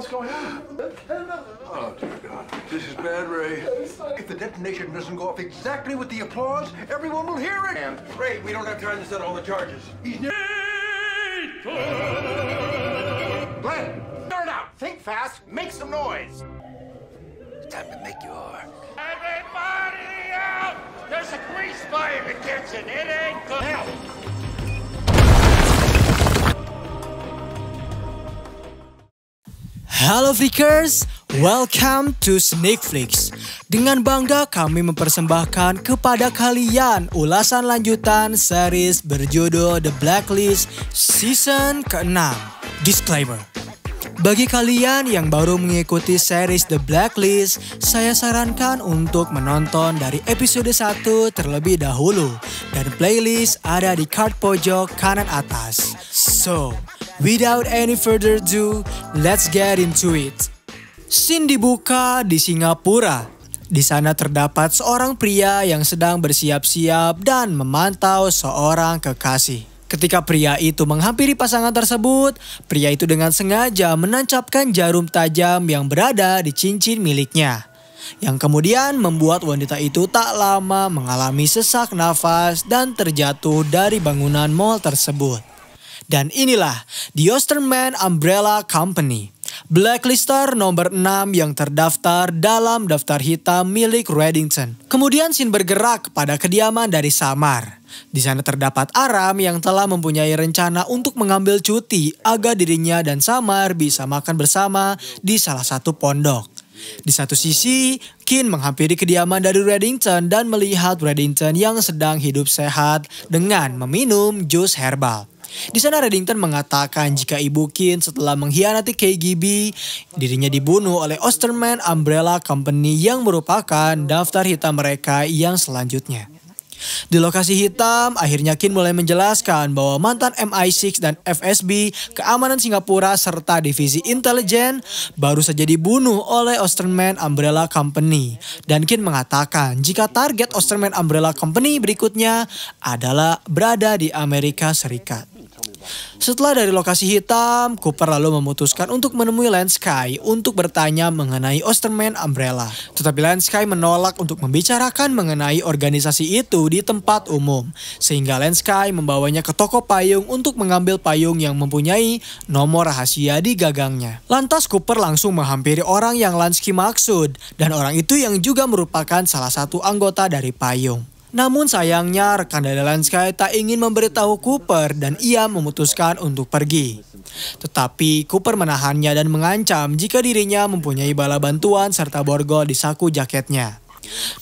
what's going on? Oh, dear God. This is bad, Ray. If the detonation doesn't go off exactly with the applause, everyone will hear it. And Ray, we don't have time to settle all the charges. He's Glenn, start out. Think fast. Make some noise. It's time to make your... Everybody out! There's a grease fire in the kitchen. It ain't good. Hell. Halo Freakers, welcome to Sneakflix. Dengan bangga kami mempersembahkan kepada kalian ulasan lanjutan series berjudul The Blacklist Season ke-6. Disclaimer. Bagi kalian yang baru mengikuti series The Blacklist, saya sarankan untuk menonton dari episode 1 terlebih dahulu. Dan playlist ada di card pojok kanan atas. So, without any further ado, let's get into it. Scene dibuka di Singapura. Di sana terdapat seorang pria yang sedang bersiap-siap dan memantau seorang kekasih. Ketika pria itu menghampiri pasangan tersebut, pria itu dengan sengaja menancapkan jarum tajam yang berada di cincin miliknya. Yang kemudian membuat wanita itu tak lama mengalami sesak nafas dan terjatuh dari bangunan mall tersebut. Dan inilah The Osterman Umbrella Company, blacklister nomor 6 yang terdaftar dalam daftar hitam milik Reddington. Kemudian scene bergerak pada kediaman dari Samar. Di sana terdapat Aram yang telah mempunyai rencana untuk mengambil cuti agar dirinya dan Samar bisa makan bersama di salah satu pondok. Di satu sisi, Kin menghampiri kediaman dari Reddington dan melihat Reddington yang sedang hidup sehat dengan meminum jus herbal. Di sana Reddington mengatakan jika ibu Kin setelah mengkhianati KGB, dirinya dibunuh oleh Osterman Umbrella Company yang merupakan daftar hitam mereka yang selanjutnya. Di lokasi hitam, akhirnya Kin mulai menjelaskan bahwa mantan MI6 dan FSB, keamanan Singapura serta divisi intelijen baru saja dibunuh oleh Osterman Umbrella Company. Dan Kin mengatakan jika target Osterman Umbrella Company berikutnya adalah berada di Amerika Serikat. Setelah dari lokasi hitam, Cooper lalu memutuskan untuk menemui Lansky untuk bertanya mengenai Osterman Umbrella. Tetapi Lansky menolak untuk membicarakan mengenai organisasi itu di tempat umum. Sehingga Lansky membawanya ke toko payung untuk mengambil payung yang mempunyai nomor rahasia di gagangnya. Lantas Cooper langsung menghampiri orang yang Lansky maksud. Dan orang itu yang juga merupakan salah satu anggota dari payung. Namun sayangnya rekan dari Lansky tak ingin memberitahu Cooper dan ia memutuskan untuk pergi. Tetapi Cooper menahannya dan mengancam jika dirinya mempunyai bala bantuan serta borgol di saku jaketnya.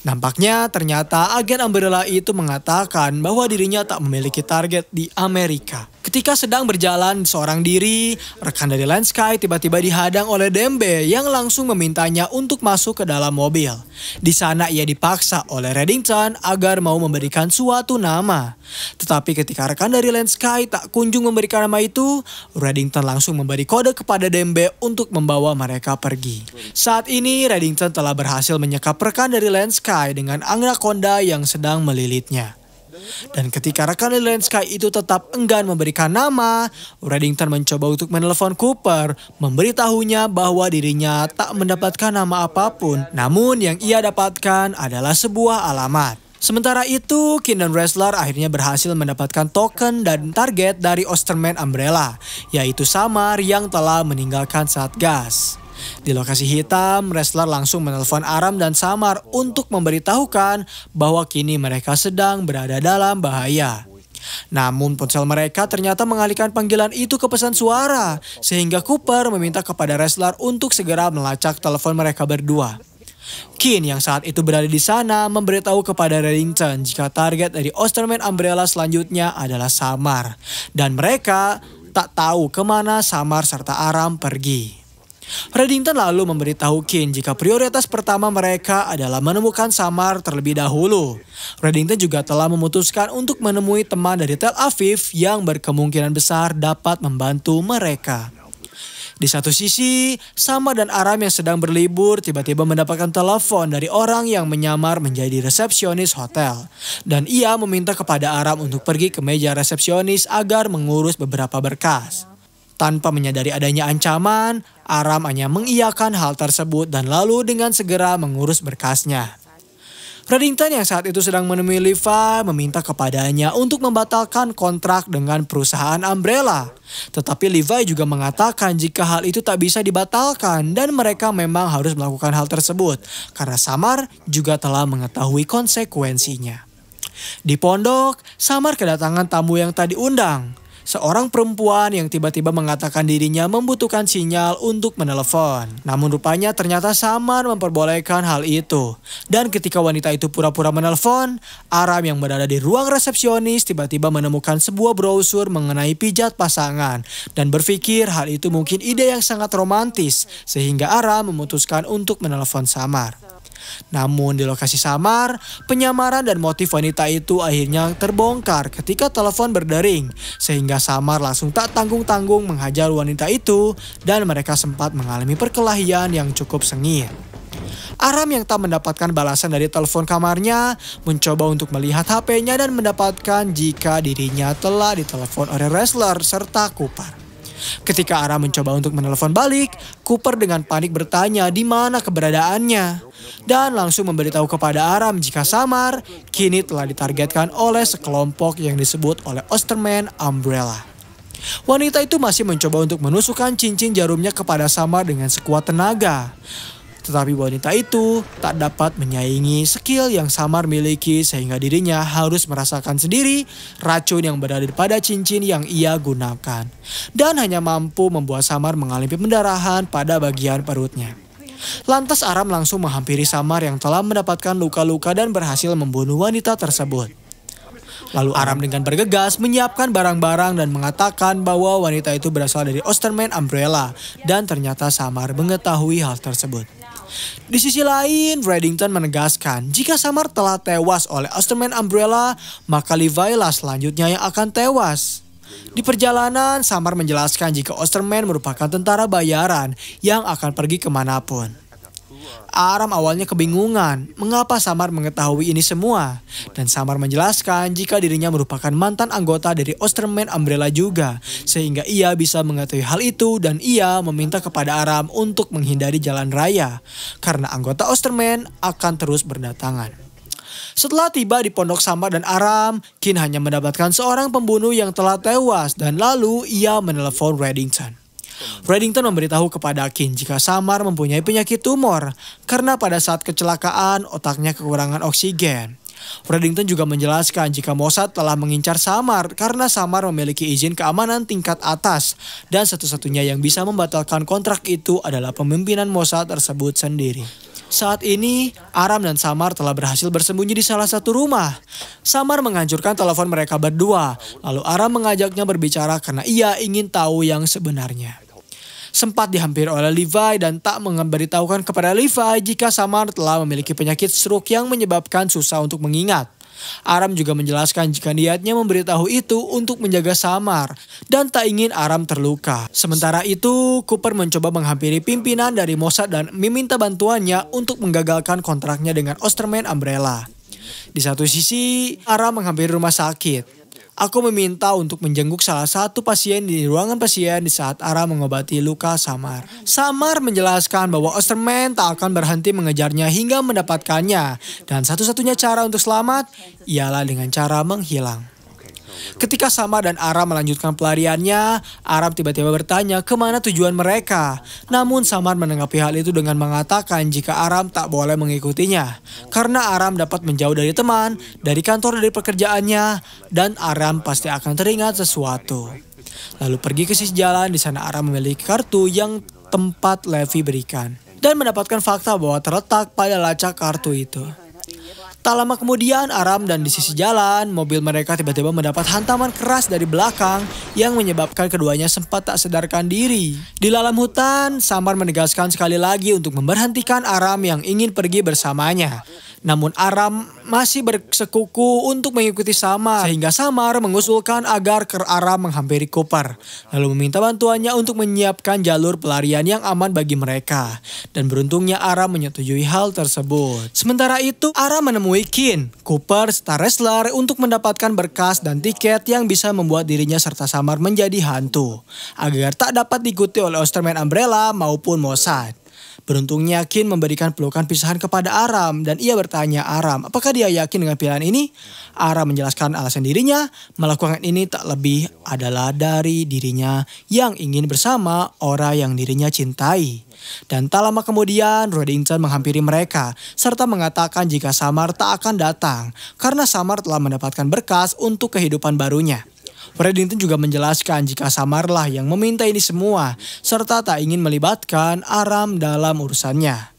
Nampaknya ternyata agen Umbrella itu mengatakan bahwa dirinya tak memiliki target di Amerika. Ketika sedang berjalan seorang diri, rekan dari Lansky tiba-tiba dihadang oleh Dembe yang langsung memintanya untuk masuk ke dalam mobil. Di sana ia dipaksa oleh Reddington agar mau memberikan suatu nama. Tetapi ketika rekan dari Lansky tak kunjung memberikan nama itu, Reddington langsung memberi kode kepada Dembe untuk membawa mereka pergi. Saat ini Reddington telah berhasil menyekap rekan dari Lansky dengan anaconda yang sedang melilitnya. Dan ketika rekan dari Lansky itu tetap enggan memberikan nama, Reddington mencoba untuk menelpon Cooper, memberitahunya bahwa dirinya tak mendapatkan nama apapun. Namun yang ia dapatkan adalah sebuah alamat. Sementara itu, Kin dan Ressler akhirnya berhasil mendapatkan token dan target dari Osterman Umbrella, yaitu Samar yang telah meninggalkan Satgas. Di lokasi hitam, Ressler langsung menelpon Aram dan Samar untuk memberitahukan bahwa kini mereka sedang berada dalam bahaya. Namun ponsel mereka ternyata mengalihkan panggilan itu ke pesan suara, sehingga Cooper meminta kepada Ressler untuk segera melacak telepon mereka berdua. Kin yang saat itu berada di sana memberitahu kepada Reddington jika target dari Osterman Umbrella selanjutnya adalah Samar. Dan mereka tak tahu kemana Samar serta Aram pergi. Reddington lalu memberitahu Kin jika prioritas pertama mereka adalah menemukan Samar terlebih dahulu. Reddington juga telah memutuskan untuk menemui teman dari Tel Aviv yang berkemungkinan besar dapat membantu mereka. Di satu sisi, Samar dan Aram yang sedang berlibur tiba-tiba mendapatkan telepon dari orang yang menyamar menjadi resepsionis hotel. Dan ia meminta kepada Aram untuk pergi ke meja resepsionis agar mengurus beberapa berkas. Tanpa menyadari adanya ancaman, Aram hanya mengiyakan hal tersebut dan lalu dengan segera mengurus berkasnya. Reddington yang saat itu sedang menemui Levi meminta kepadanya untuk membatalkan kontrak dengan perusahaan Umbrella. Tetapi Levi juga mengatakan jika hal itu tak bisa dibatalkan dan mereka memang harus melakukan hal tersebut karena Samar juga telah mengetahui konsekuensinya. Di pondok, Samar kedatangan tamu yang tak diundang. Seorang perempuan yang tiba-tiba mengatakan dirinya membutuhkan sinyal untuk menelepon. Namun rupanya ternyata Samar memperbolehkan hal itu. Dan ketika wanita itu pura-pura menelepon, Aram yang berada di ruang resepsionis tiba-tiba menemukan sebuah brosur mengenai pijat pasangan. Dan berpikir hal itu mungkin ide yang sangat romantis sehingga Aram memutuskan untuk menelepon Samar. Namun di lokasi Samar, penyamaran dan motif wanita itu akhirnya terbongkar ketika telepon berdering. Sehingga Samar langsung tak tanggung-tanggung menghajar wanita itu dan mereka sempat mengalami perkelahian yang cukup sengit. Aram yang tak mendapatkan balasan dari telepon kamarnya mencoba untuk melihat HP-nya dan mendapatkan jika dirinya telah ditelepon oleh wrestler serta Cooper. Ketika Aram mencoba untuk menelepon balik, Cooper dengan panik bertanya di mana keberadaannya. Dan langsung memberitahu kepada Aram jika Samar kini telah ditargetkan oleh sekelompok yang disebut oleh Osterman Umbrella. Wanita itu masih mencoba untuk menusukkan cincin jarumnya kepada Samar dengan sekuat tenaga. Tetapi wanita itu tak dapat menyaingi skill yang Samar miliki sehingga dirinya harus merasakan sendiri racun yang berada pada cincin yang ia gunakan. Dan hanya mampu membuat Samar mengalami pendarahan pada bagian perutnya. Lantas Aram langsung menghampiri Samar yang telah mendapatkan luka-luka dan berhasil membunuh wanita tersebut. Lalu Aram dengan bergegas menyiapkan barang-barang dan mengatakan bahwa wanita itu berasal dari Osterman Umbrella dan ternyata Samar mengetahui hal tersebut. Di sisi lain, Reddington menegaskan jika Samar telah tewas oleh Osterman Umbrella, maka Levi lah selanjutnya yang akan tewas. Di perjalanan, Samar menjelaskan jika Osterman merupakan tentara bayaran yang akan pergi kemanapun. Aram awalnya kebingungan mengapa Samar mengetahui ini semua. Dan Samar menjelaskan jika dirinya merupakan mantan anggota dari Osterman Umbrella juga. Sehingga ia bisa mengetahui hal itu dan ia meminta kepada Aram untuk menghindari jalan raya. Karena anggota Osterman akan terus berdatangan. Setelah tiba di pondok Samar dan Aram, Kin hanya mendapatkan seorang pembunuh yang telah tewas dan lalu ia menelepon Reddington. Reddington memberitahu kepada Kin jika Samar mempunyai penyakit tumor karena pada saat kecelakaan otaknya kekurangan oksigen. Reddington juga menjelaskan jika Mossad telah mengincar Samar karena Samar memiliki izin keamanan tingkat atas dan satu-satunya yang bisa membatalkan kontrak itu adalah pemimpinan Mossad tersebut sendiri. Saat ini, Aram dan Samar telah berhasil bersembunyi di salah satu rumah. Samar menghancurkan telepon mereka berdua, lalu Aram mengajaknya berbicara karena ia ingin tahu yang sebenarnya. Sempat dihampiri oleh Levi dan tak memberitahukan kepada Levi jika Samar telah memiliki penyakit stroke yang menyebabkan susah untuk mengingat. Aram juga menjelaskan jika niatnya memberitahu itu untuk menjaga Samar dan tak ingin Aram terluka. Sementara itu, Cooper mencoba menghampiri pimpinan dari Mossad dan meminta bantuannya untuk menggagalkan kontraknya dengan Osterman Umbrella. Di satu sisi, Aram menghampiri rumah sakit. Aku meminta untuk menjenguk salah satu pasien di ruangan pasien di saat Aram mengobati luka Samar. Samar menjelaskan bahwa Osterman tak akan berhenti mengejarnya hingga mendapatkannya. Dan satu-satunya cara untuk selamat ialah dengan cara menghilang. Ketika Samar dan Aram melanjutkan pelariannya, Aram tiba-tiba bertanya kemana tujuan mereka. Namun Samar menanggapi hal itu dengan mengatakan jika Aram tak boleh mengikutinya. Karena Aram dapat menjauh dari teman, dari kantor, dari pekerjaannya, dan Aram pasti akan teringat sesuatu. Lalu pergi ke sisi jalan, di sana Aram memiliki kartu yang tempat Levi berikan. Dan mendapatkan fakta bahwa terletak pada lacak kartu itu. Tak lama kemudian Aram dan di sisi jalan, mobil mereka tiba-tiba mendapat hantaman keras dari belakang yang menyebabkan keduanya sempat tak sadarkan diri. Di dalam hutan, Samar menegaskan sekali lagi untuk memberhentikan Aram yang ingin pergi bersamanya. Namun Aram masih bersekuku untuk mengikuti Samar sehingga Samar mengusulkan agar Aram menghampiri Cooper. Lalu meminta bantuannya untuk menyiapkan jalur pelarian yang aman bagi mereka. Dan beruntungnya Aram menyetujui hal tersebut. Sementara itu Aram menemui menemui Kin, Cooper, star wrestler untuk mendapatkan berkas dan tiket yang bisa membuat dirinya serta Samar menjadi hantu, agar tak dapat diikuti oleh Osterman Umbrella maupun Mossad. Beruntungnya Kin memberikan pelukan pisahan kepada Aram dan ia bertanya Aram apakah dia yakin dengan pilihan ini. Aram menjelaskan alasan dirinya melakukan ini tak lebih adalah dari dirinya yang ingin bersama orang yang dirinya cintai. Dan tak lama kemudian Reddington menghampiri mereka serta mengatakan jika Samar tak akan datang karena Samar telah mendapatkan berkas untuk kehidupan barunya. Reddington juga menjelaskan jika Samarlah yang meminta ini semua serta tak ingin melibatkan Aram dalam urusannya.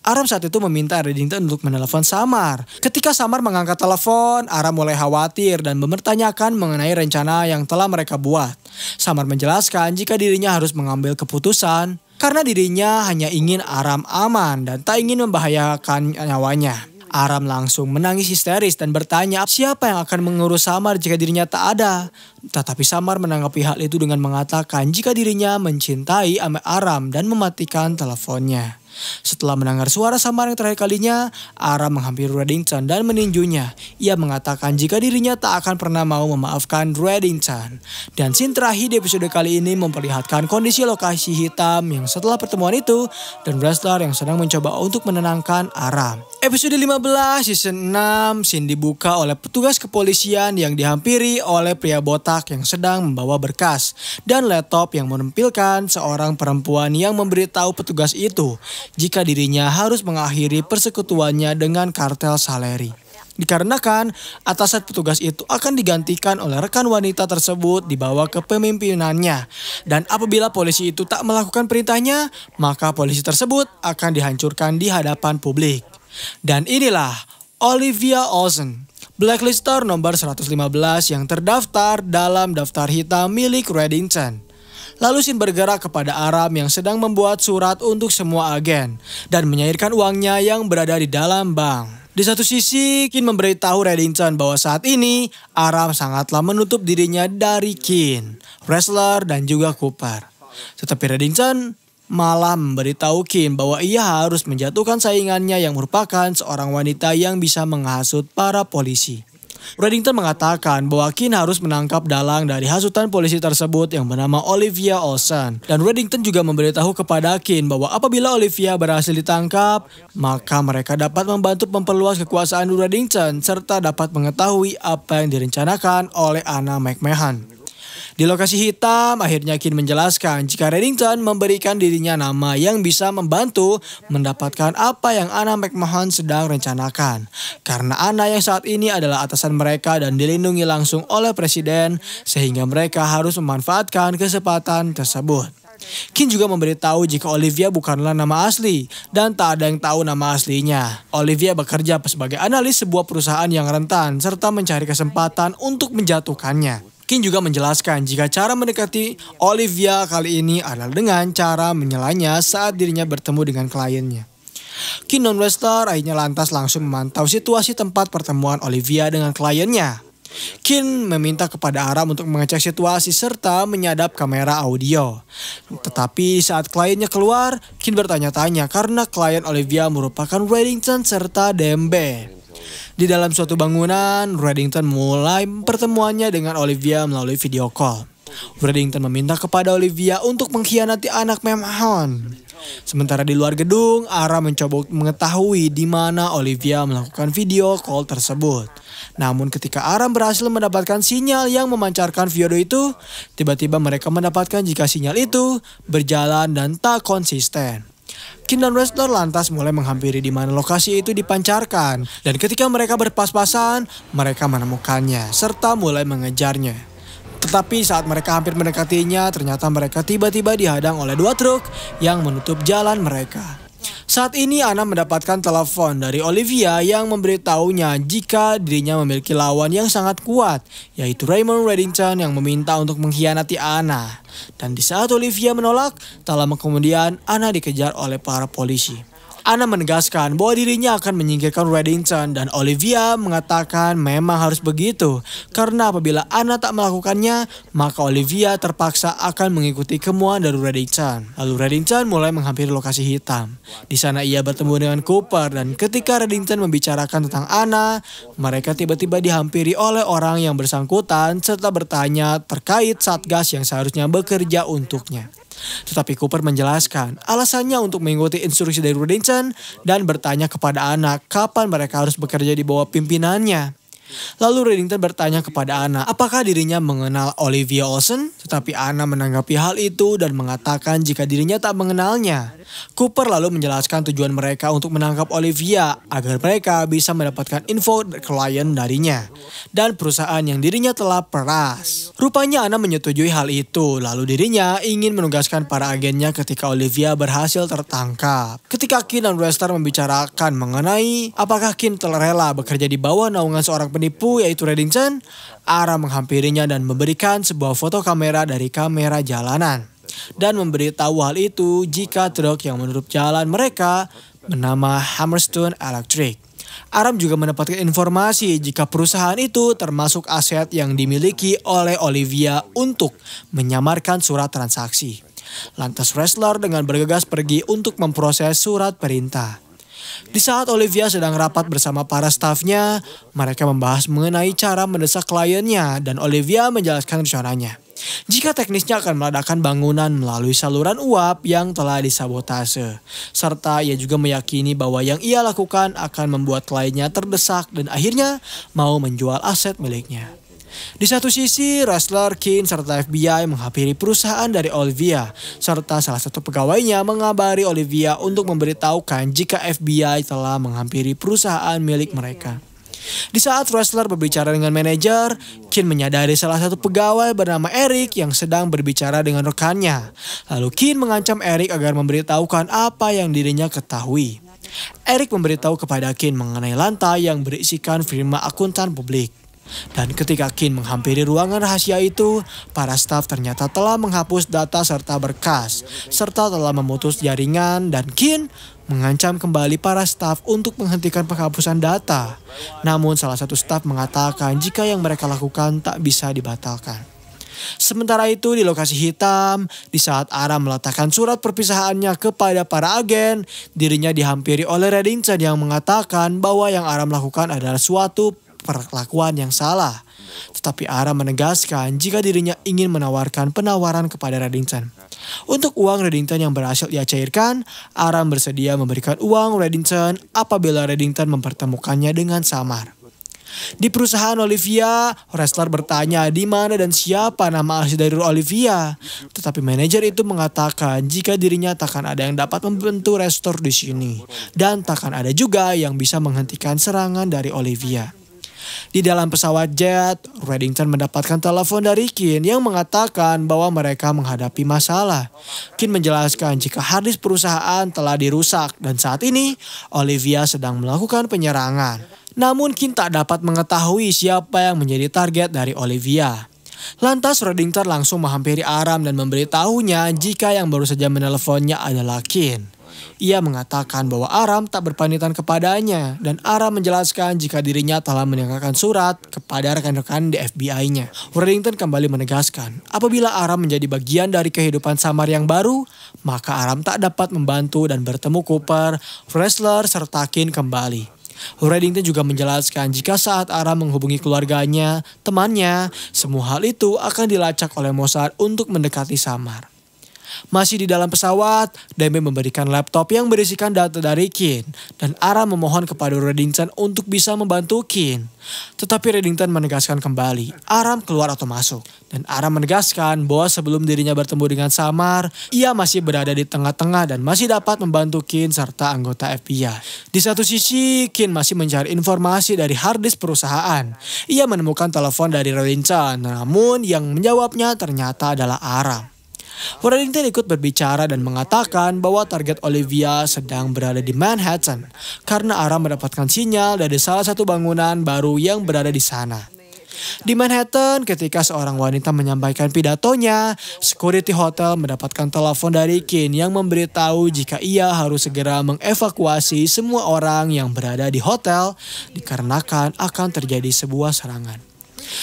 Aram saat itu meminta Reddington untuk menelepon Samar. Ketika Samar mengangkat telepon, Aram mulai khawatir dan mempertanyakan mengenai rencana yang telah mereka buat. Samar menjelaskan jika dirinya harus mengambil keputusan karena dirinya hanya ingin Aram aman dan tak ingin membahayakan nyawanya. Aram langsung menangis histeris dan bertanya siapa yang akan mengurus Samar jika dirinya tak ada. Tetapi Samar menanggapi hal itu dengan mengatakan jika dirinya mencintai Aram dan mematikan teleponnya. Setelah mendengar suara Samar yang terakhir kalinya, Aram menghampiri Reddington dan meninjunya. Ia mengatakan jika dirinya tak akan pernah mau memaafkan Reddington. Dan scene terakhir di episode kali ini memperlihatkan kondisi lokasi hitam yang setelah pertemuan itu dan wrestler yang sedang mencoba untuk menenangkan Aram. Episode 15 season 6 scene dibuka oleh petugas kepolisian yang dihampiri oleh pria botak yang sedang membawa berkas dan laptop yang menampilkan seorang perempuan yang memberitahu petugas itu jika dirinya harus mengakhiri persekutuannya dengan kartel Saleri. Dikarenakan atasan petugas itu akan digantikan oleh rekan wanita tersebut dibawa ke pemimpinannya. Dan apabila polisi itu tak melakukan perintahnya, maka polisi tersebut akan dihancurkan di hadapan publik. Dan inilah Olivia Olsen, blacklister nomor 115 yang terdaftar dalam daftar hitam milik Reddington. Lalu Sin bergerak kepada Aram yang sedang membuat surat untuk semua agen dan menyairkan uangnya yang berada di dalam bank. Di satu sisi, Kin memberitahu Reddington bahwa saat ini Aram sangatlah menutup dirinya dari Kin, wrestler dan juga Cooper. Tetapi Reddington malah memberitahu Kin bahwa ia harus menjatuhkan saingannya yang merupakan seorang wanita yang bisa menghasut para polisi. Reddington mengatakan bahwa Kin harus menangkap dalang dari hasutan polisi tersebut yang bernama Olivia Olsen. Dan Reddington juga memberitahu kepada Kin bahwa apabila Olivia berhasil ditangkap, maka mereka dapat membantu memperluas kekuasaan Reddington serta dapat mengetahui apa yang direncanakan oleh Anna McMahon. Di lokasi hitam, akhirnya Kin menjelaskan jika Reddington memberikan dirinya nama yang bisa membantu mendapatkan apa yang Anna McMahon sedang rencanakan. Karena Anna yang saat ini adalah atasan mereka dan dilindungi langsung oleh presiden, sehingga mereka harus memanfaatkan kesempatan tersebut. Kin juga memberitahu jika Olivia bukanlah nama asli dan tak ada yang tahu nama aslinya. Olivia bekerja sebagai analis sebuah perusahaan yang rentan serta mencari kesempatan untuk menjatuhkannya. Kin juga menjelaskan jika cara mendekati Olivia kali ini adalah dengan cara menyelanya saat dirinya bertemu dengan kliennya. Kin non-wrestler akhirnya lantas langsung memantau situasi tempat pertemuan Olivia dengan kliennya. Kin meminta kepada Aram untuk mengecek situasi serta menyadap kamera audio. Tetapi saat kliennya keluar, Kin bertanya-tanya karena klien Olivia merupakan Reddington serta Dembe. Di dalam suatu bangunan, Reddington mulai pertemuannya dengan Olivia melalui video call. Reddington meminta kepada Olivia untuk mengkhianati anak McMahon. Sementara di luar gedung, Aram mencoba mengetahui di mana Olivia melakukan video call tersebut. Namun ketika Aram berhasil mendapatkan sinyal yang memancarkan video itu, tiba-tiba mereka mendapatkan jika sinyal itu berjalan dan tak konsisten. Kin dan wrestler lantas mulai menghampiri di mana lokasi itu dipancarkan. Dan ketika mereka berpas-pasan, mereka menemukannya serta mulai mengejarnya. Tetapi saat mereka hampir mendekatinya, ternyata mereka tiba-tiba dihadang oleh dua truk yang menutup jalan mereka. Saat ini Anna mendapatkan telepon dari Olivia yang memberitahunya jika dirinya memiliki lawan yang sangat kuat, yaitu Raymond Reddington yang meminta untuk mengkhianati Anna. Dan di saat Olivia menolak, tak lama kemudian Anna dikejar oleh para polisi. Anna menegaskan bahwa dirinya akan menyingkirkan Reddington dan Olivia mengatakan memang harus begitu karena apabila Anna tak melakukannya maka Olivia terpaksa akan mengikuti kemauan dari Reddington. Lalu Reddington mulai menghampiri lokasi hitam. Di sana ia bertemu dengan Cooper dan ketika Reddington membicarakan tentang Anna, mereka tiba-tiba dihampiri oleh orang yang bersangkutan serta bertanya terkait Satgas yang seharusnya bekerja untuknya. Tetapi Cooper menjelaskan alasannya untuk mengikuti instruksi dari Reddington dan bertanya kepada Anna kapan mereka harus bekerja di bawah pimpinannya. Lalu Reddington bertanya kepada Anna apakah dirinya mengenal Olivia Olsen, tetapi Anna menanggapi hal itu dan mengatakan jika dirinya tak mengenalnya. Cooper lalu menjelaskan tujuan mereka untuk menangkap Olivia agar mereka bisa mendapatkan info klien darinya dan perusahaan yang dirinya telah peras. Rupanya Anna menyetujui hal itu, lalu dirinya ingin menugaskan para agennya ketika Olivia berhasil tertangkap. Ketika Kim dan Restler membicarakan mengenai apakah Kim telah rela bekerja di bawah naungan seorang penipu yaitu Reddington, Ara menghampirinya dan memberikan sebuah foto kamera dari kamera jalanan dan memberitahu hal itu jika truk yang menutup jalan mereka bernama Hammerstone Electric. Aram juga mendapatkan informasi jika perusahaan itu termasuk aset yang dimiliki oleh Olivia untuk menyamarkan surat transaksi. Lantas Restler dengan bergegas pergi untuk memproses surat perintah. Di saat Olivia sedang rapat bersama para stafnya, mereka membahas mengenai cara mendesak kliennya dan Olivia menjelaskan rencananya. Jika teknisnya akan meledakkan bangunan melalui saluran uap yang telah disabotase. Serta ia juga meyakini bahwa yang ia lakukan akan membuat kliennya terdesak dan akhirnya mau menjual aset miliknya. Di satu sisi, Restler, Kim, serta FBI menghampiri perusahaan dari Olivia, serta salah satu pegawainya mengabari Olivia untuk memberitahukan jika FBI telah menghampiri perusahaan milik mereka. Di saat Restler berbicara dengan manajer, Kim menyadari salah satu pegawai bernama Eric yang sedang berbicara dengan rekannya. Lalu Kim mengancam Eric agar memberitahukan apa yang dirinya ketahui. Eric memberitahu kepada Kim mengenai lantai yang berisikan firma akuntan publik. Dan ketika Kim menghampiri ruangan rahasia itu, para staf ternyata telah menghapus data serta berkas, serta telah memutus jaringan dan Kim mengancam kembali para staf untuk menghentikan penghapusan data. Namun salah satu staf mengatakan jika yang mereka lakukan tak bisa dibatalkan. Sementara itu di lokasi hitam, di saat Aram meletakkan surat perpisahannya kepada para agen, dirinya dihampiri oleh Reddington yang mengatakan bahwa yang Aram lakukan adalah suatu perlakuan yang salah. Tetapi Aram menegaskan jika dirinya ingin menawarkan penawaran kepada Reddington. Untuk uang Reddington yang berhasil ia cairkan, Aram bersedia memberikan uang Reddington apabila Reddington mempertemukannya dengan Samar. Di perusahaan Olivia, Restler bertanya di mana dan siapa nama asli dari Olivia. Tetapi manajer itu mengatakan jika dirinya takkan ada yang dapat membantu Restler di sini. Dan takkan ada juga yang bisa menghentikan serangan dari Olivia. Di dalam pesawat jet, Reddington mendapatkan telepon dari Kim yang mengatakan bahwa mereka menghadapi masalah. Kim menjelaskan jika harddisk perusahaan telah dirusak dan saat ini Olivia sedang melakukan penyerangan. Namun Kim tak dapat mengetahui siapa yang menjadi target dari Olivia. Lantas Reddington langsung menghampiri Aram dan memberitahunya jika yang baru saja meneleponnya adalah Kim. Ia mengatakan bahwa Aram tak berpamitan kepadanya dan Aram menjelaskan jika dirinya telah meninggalkan surat kepada rekan-rekan di FBI-nya. Reddington kembali menegaskan apabila Aram menjadi bagian dari kehidupan Samar yang baru, maka Aram tak dapat membantu dan bertemu Cooper, Restler, serta Kim kembali. Reddington juga menjelaskan jika saat Aram menghubungi keluarganya, temannya, semua hal itu akan dilacak oleh Mossad untuk mendekati Samar. Masih di dalam pesawat, Demi memberikan laptop yang berisikan data dari Kim dan Aram memohon kepada Reddington untuk bisa membantu Kim. Tetapi Reddington menegaskan kembali, Aram keluar atau masuk. Dan Aram menegaskan bahwa sebelum dirinya bertemu dengan Samar, ia masih berada di tengah-tengah dan masih dapat membantu Kim serta anggota FBI. Di satu sisi, Kim masih mencari informasi dari harddisk perusahaan. Ia menemukan telepon dari Reddington, namun yang menjawabnya ternyata adalah Aram. Reddington ikut berbicara dan mengatakan bahwa target Olivia sedang berada di Manhattan karena Aram mendapatkan sinyal dari salah satu bangunan baru yang berada di sana. Di Manhattan, ketika seorang wanita menyampaikan pidatonya, security hotel mendapatkan telepon dari Kin yang memberitahu jika ia harus segera mengevakuasi semua orang yang berada di hotel dikarenakan akan terjadi sebuah serangan.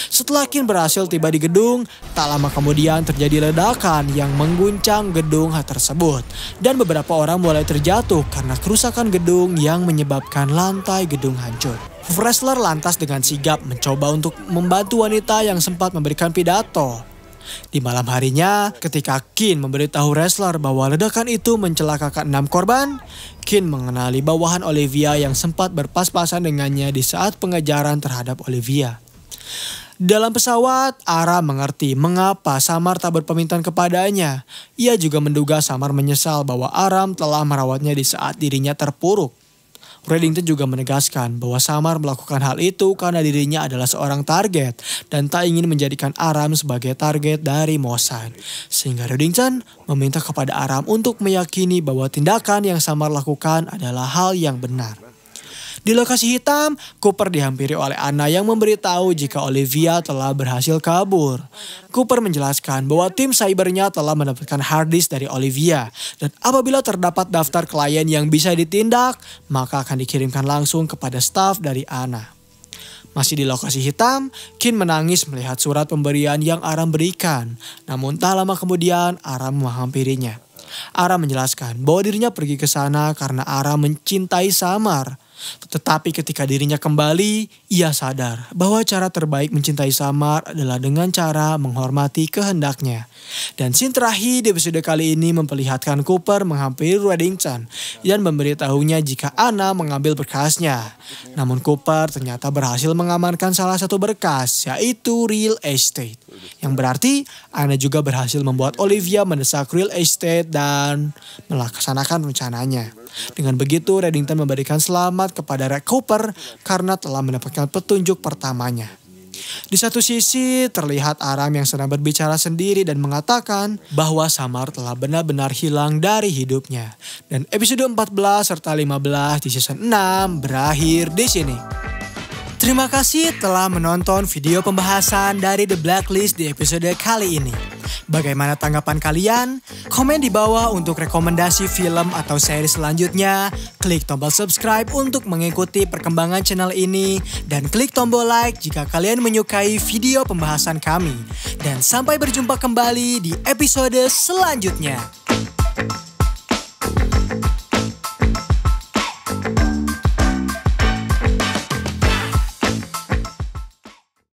Setelah Kin berhasil tiba di gedung, tak lama kemudian terjadi ledakan yang mengguncang gedung tersebut. Dan beberapa orang mulai terjatuh karena kerusakan gedung yang menyebabkan lantai gedung hancur. Wrestler lantas dengan sigap mencoba untuk membantu wanita yang sempat memberikan pidato. Di malam harinya, ketika Kin memberitahu wrestler bahwa ledakan itu mencelakakan 6 korban, Kin mengenali bawahan Olivia yang sempat berpas-pasan dengannya di saat pengejaran terhadap Olivia. Dalam pesawat, Aram mengerti mengapa Samar tak berpamitan kepadanya. Ia juga menduga Samar menyesal bahwa Aram telah merawatnya di saat dirinya terpuruk. Reddington juga menegaskan bahwa Samar melakukan hal itu karena dirinya adalah seorang target dan tak ingin menjadikan Aram sebagai target dari Mossad. Sehingga Reddington meminta kepada Aram untuk meyakini bahwa tindakan yang Samar lakukan adalah hal yang benar. Di lokasi hitam, Cooper dihampiri oleh Anna yang memberitahu jika Olivia telah berhasil kabur. Cooper menjelaskan bahwa tim cybernya telah mendapatkan hard disk dari Olivia. Dan apabila terdapat daftar klien yang bisa ditindak, maka akan dikirimkan langsung kepada staf dari Anna. Masih di lokasi hitam, Kin menangis melihat surat pemberian yang Aram berikan. Namun tak lama kemudian Aram menghampirinya. Aram menjelaskan bahwa dirinya pergi ke sana karena Aram mencintai Samar. Tetapi ketika dirinya kembali, ia sadar bahwa cara terbaik mencintai Samar adalah dengan cara menghormati kehendaknya. Dan scene terakhir di episode kali ini memperlihatkan Cooper menghampiri Reddington dan memberitahunya jika Anna mengambil berkasnya. Namun Cooper ternyata berhasil mengamankan salah satu berkas, yaitu real estate. Yang berarti Anna juga berhasil membuat Olivia mendesak real estate dan melaksanakan rencananya. Dengan begitu, Reddington memberikan selamat kepada Red Cooper karena telah mendapatkan petunjuk pertamanya. Di satu sisi, terlihat Aram yang sedang berbicara sendiri dan mengatakan bahwa Samar telah benar-benar hilang dari hidupnya. Dan episode 14 serta 15 di season 6 berakhir di sini. Terima kasih telah menonton video pembahasan dari The Blacklist di episode kali ini. Bagaimana tanggapan kalian? Komen di bawah untuk rekomendasi film atau seri selanjutnya. Klik tombol subscribe untuk mengikuti perkembangan channel ini. Dan klik tombol like jika kalian menyukai video pembahasan kami. Dan sampai berjumpa kembali di episode selanjutnya.